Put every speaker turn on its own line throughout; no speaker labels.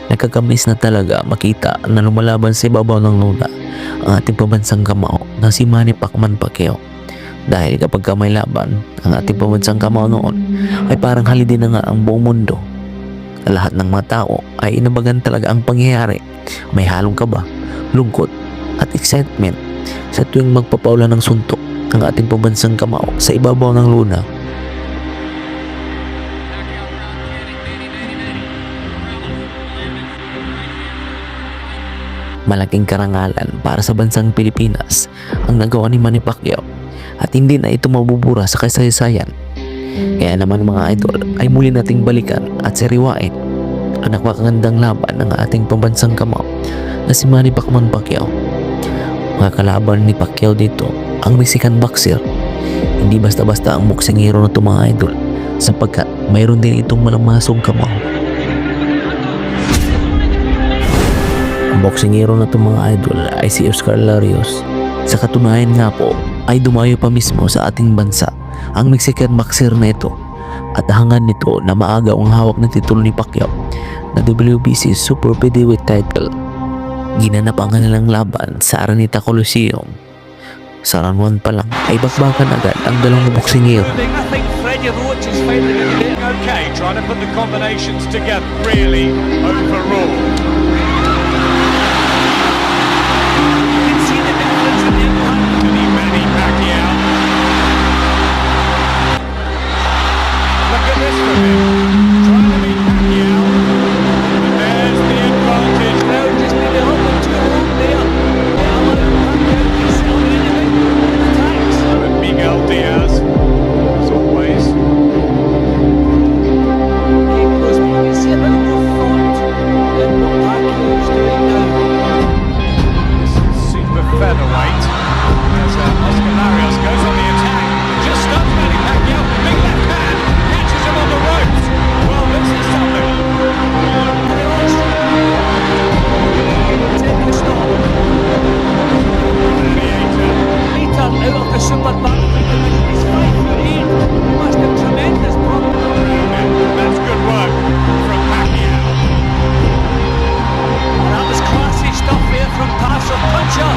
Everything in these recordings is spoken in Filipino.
Nakakamiss na talaga makita na lumalaban sa ibabaw ng luna ang ating pambansang kamao na si Manny Pacman Pacquiao. Dahil kapag may laban ang ating pambansang kamao noon ay parang halidin na nga ang buong mundo. Lahat ng mga tao ay inabagan talaga ang pangyayari. May halong kaba, lungkot at excitement sa tuwing magpapaula ng suntok ang ating pambansang kamao sa ibabaw ng luna. Malaking karangalan para sa bansang Pilipinas ang nagawa ni Manny Pacquiao at hindi na ito mabubura sa kasaysayan. Kaya naman mga idol ay muli nating balikan at sariwain ang napakagandang laban ng ating pambansang kamao na si Manny Pacman Pacquiao. Mga kalaban ni Pacquiao dito ang Mexican boxer. Hindi basta-basta ang boxing hero na ito mga idol sapagkat mayroon din itong malamasong kamao. Ang boxing hero na ito mga idol ay si Oscar Larios. Sa katunayan nga po ay dumayo pa mismo sa ating bansa ang Mexican boxer na ito at hangad nito na maaga ang hawak ng titulo ni Pacquiao na WBC Super Featherweight title. Ginanap ang kanilang laban sa Araneta Coliseum. Sa round 1 pa lang ay bakbakan agad ang dalawang boxing hero.
I think Freddie Roach is finally going to get okay, trying to put the combinations together really overall. You can see the difference in the impact. Manny Pacquiao. Look at this for him. Trying to beat Pacquiao. And there's the advantage. Now just need to hold him to the hold there. Pacquiao can sell anything in attacks. And Miguel Diaz, as always. You can see a bit more thought in what Pacquiao's doing now. This is super featherweight. As Oscar Larios goes on the attack. Just stops Manny Pacquiao. Big left hand. Catches him on the ropes. Well, this is something. Take a stop. Gladiator. Peter out of the super bantamweight division. He's 5'8". He must have tremendous problems. That's good work from Pacquiao. That was classy stuff there from Paso Puncher.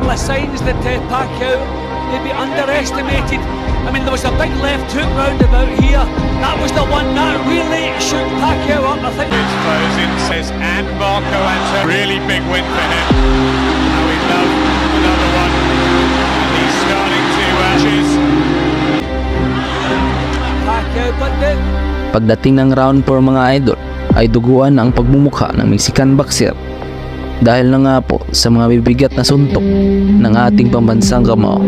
The signs that Pacquiao may be underestimated. I mean, there was a big left hook roundabout here. That was the one that really shook Pacquiao up, I think. Closing says, and Marco Antonio. Really big win for him. Now we love another one. And he's starting to choose. Pacquiao, but then
Pagdating ng round 4 mga idol ay duguan ang pagmumukha ng Mexican boxer dahil na nga po sa mga bibigat na suntok ng ating pambansang kamao.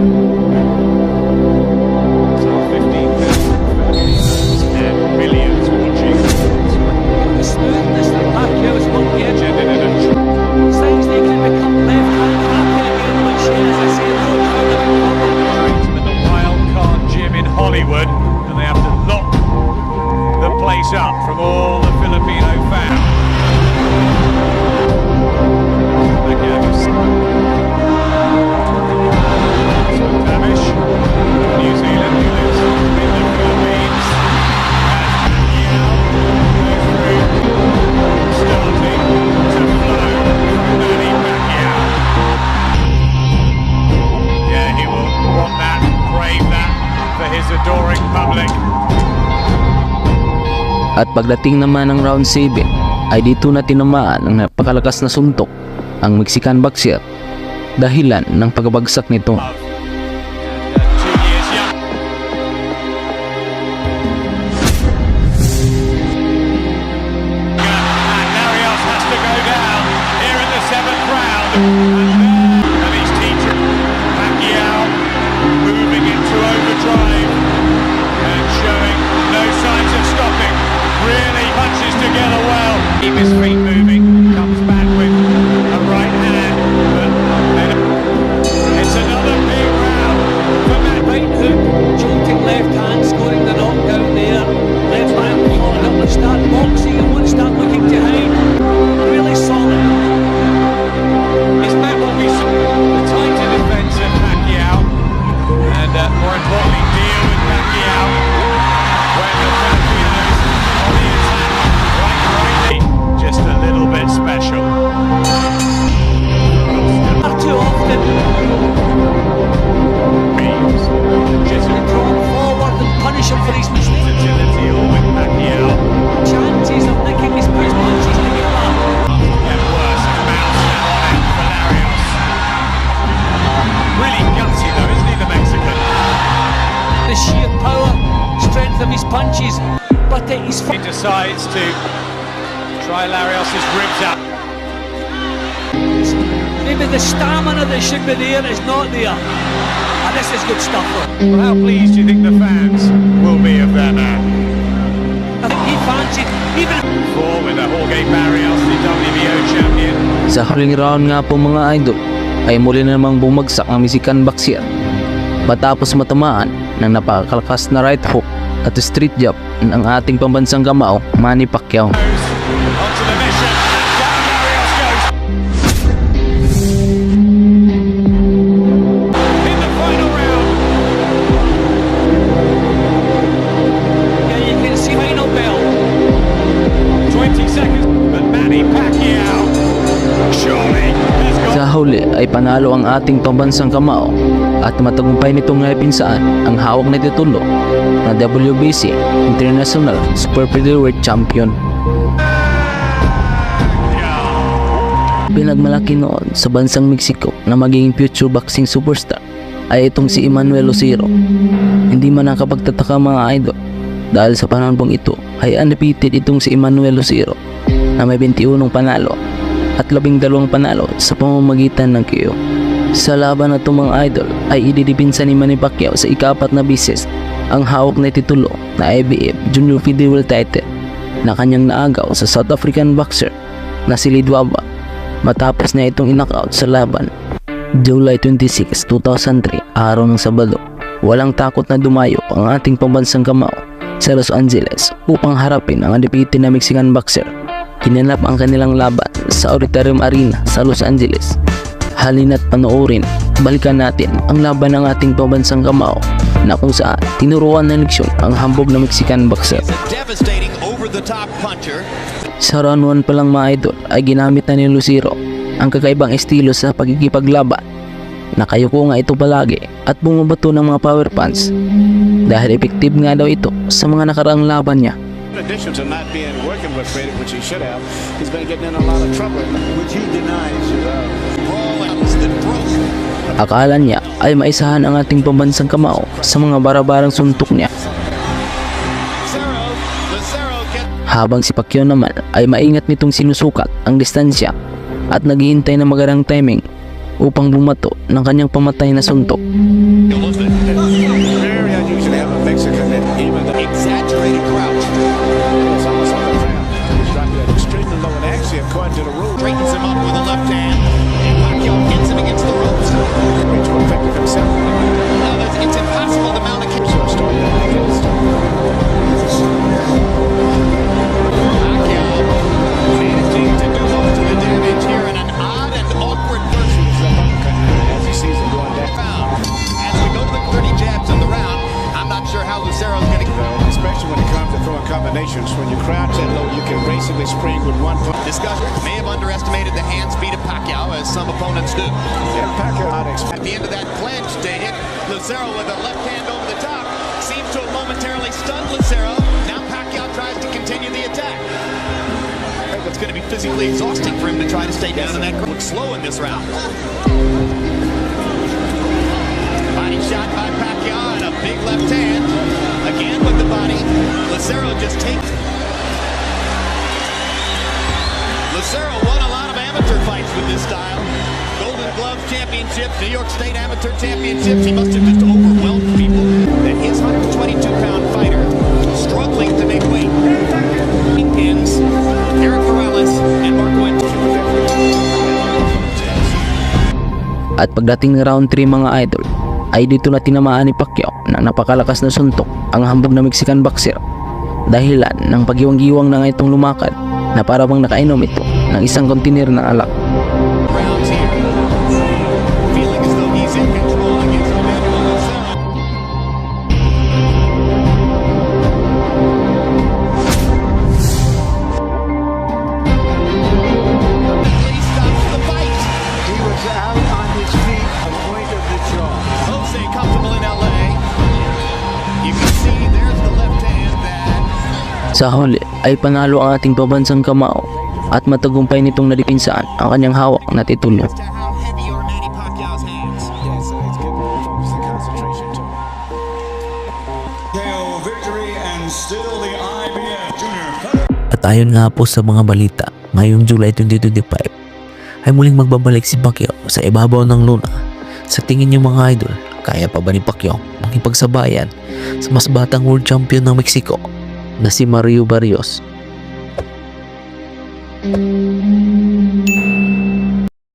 Hollywood, and they have to lock the place up from all the Filipino fans. So Tavish, New Zealand, who lives in the Philippines, as Pacquiao goes through, starting to flow from Manny Pacquiao. Yeah, he will want that, crave that for his adoring public.
At pagdating naman ng round 7 ay dito na tinamaan ng napakalakas na suntok ang Mexican boxer dahilan ng pagbagsak nito.
2 years young. And Larios has to go down here in the 7th round. And he's teaching Pacquiao moving into overdrive and showing no signs of stopping. Really punches together well. Keep his feet moving. Comes back with a right hand. But then it's another big round for Matt. Right hook, jolting left hand, scoring the knockdown there. Left hand pulling up to start boxing and won't start looking to hide. Really solid. His back will be the tighter defense of Pacquiao. And more importantly, deal with Pacquiao when the Filipinos on the attack. Right, rightly, just a little
the sheer power, strength of his punches. But he's
He decides to try Larios' ribs out.
maybe the stamina that should be there is not there. And this is good stuff for him.
Well, how pleased do you think the fans will be of their man?
I think he fancied, even
Four with a Jorge Barrios, the WBO champion.
Sa huling round nga po mga idol ay muli na namang bumagsak ang Mexican boxer matapos matamaan ng napakalakas na right hook at street jab ng ating pambansang kamao Manny Pacquiao.
Onto the mission, and down Barrios goes. In the final round,
yeah, you can see final bell.
20 seconds, but Manny Pacquiao surely has got.
Sa huli ay panalo ang ating pambansang kamao at matagumpay nitong napinsaan ang hawak na titulo na WBC International Super Featherweight Champion. Pinagmalaki noon sa bansang Mexico na magiging future boxing superstar ay itong si Emmanuel Lucero. Hindi man nakapagtataka mga idol dahil sa panahon pong ito ay undefeated itong si Emmanuel Lucero na may 21 panalo at 12 panalo sa pamamagitan ng KO. Sa laban na itong mga idol ay ididipinsa ni Manny Pacquiao sa ika-4 na bisis ang hawak na titulo na IBF Junior Featherweight title na kanyang naagaw sa South African boxer na si Lidwaba matapos na itong in-knockout sa laban July 26, 2003, araw ng Sabado. Walang takot na dumayo ang ating pambansang kamao sa Los Angeles upang harapin ang undefeated na Mexican boxer. Kinanap ang kanilang laban sa Auditorium Arena sa Los Angeles. Halina't panoorin, balikan natin ang laban ng ating pambansang kamao na kung saan tinuruan ng leksyon ang hambog na Mexican boxer.
He's a devastating over-the-top puncher.
Sa round 1 pa lang mga idol ay ginamit na ni Lucero ang kakaibang estilo sa pagkikipaglaban. Nakayuko nga ito palagi at bumabato ng mga power punch dahil effective nga daw ito sa mga nakaraang laban niya.
In addition to not being working with Freddie, which he should have, he's been getting in a lot of trouble, which he denies.
Brawls that broke.
Akala niya ay maisahan ang ating pambansang kamao sa mga barabarang suntok niya.
Lucero gets
Habang si Pacquiao naman ay maingat nitong sinusukat ang distansya at naghihintay ng magandang timing upang bumato ng kanyang pamatay na suntok.
Very unusual to have a Mexican that even the
exaggerated crouch.
it's almost on the ground. He's dropping that extremely low and actually according to the rule.
Straightens him up with a left hand. And Pacquiao hits him against the ropes.
To affect himself.
It's impossible to mount a kick. Pacquiao managing to do most of the damage here in an odd and awkward version.
As he sees him going down.
As we go to the 30 jabs in the round, I'm not sure how Lucero's going to go.
Especially when it comes to throwing combinations. When you crouch that low, you can basically spring with one foot.
Discussers may have underestimated the hand speed of Pacquiao, as some opponents do.
Yeah, Pacquiao out
At the end of that clinch, to hit Lucero with a left hand over the top seems to have momentarily stunned Lucero. Now Pacquiao tries to continue the attack. It's going to be physically exhausting for him to try to stay down in that ground. Looks slow in this round. Body shot by Pacquiao and a big left hand. Again with the body. Lucero just takes. Lucero won a lot of amateur fights with this style. Golden Gloves Championships, New York State Amateur Championships. He must have just overwhelmed people. That his 122-pound fighter struggling to make weight. Pins, Eric Morales, and Marco Antonio.
At pagdating ng round 3 mga idol ay dito na tinamaan ni Pacquiao ng napakalakas na suntok ang hambog na Mexican boxer dahilan ng paggiwang-giwang na nga itong lumakad na para bang nakainom ito ng isang kontainer ng alak.
Rounds here. Feeling as though he's in control against Emmanuel Lucero. He stops the fight.
He was out on his feet, the point of the jaw.
Jose comfortable in LA. You can see there's the left hand that
Sa huli ay panalo ang ating pambansang kamao at matagumpay nitong nadipinsaan ang kanyang hawak na titulo.
to how heavy are Manny Pacquiao's hands.
Yeah, so it's getting focus and concentration too.
still the IBF Junior
At ayon nga po sa mga balita, ngayong July 2025 ay muling magbabalik si Pacquiao sa ibabaw ng luna. Sa tingin niyo mga idol, kaya pa ba ni Pacquiao makipagsabayan sa mas batang world champion ng Mexico na si Mario Barrios?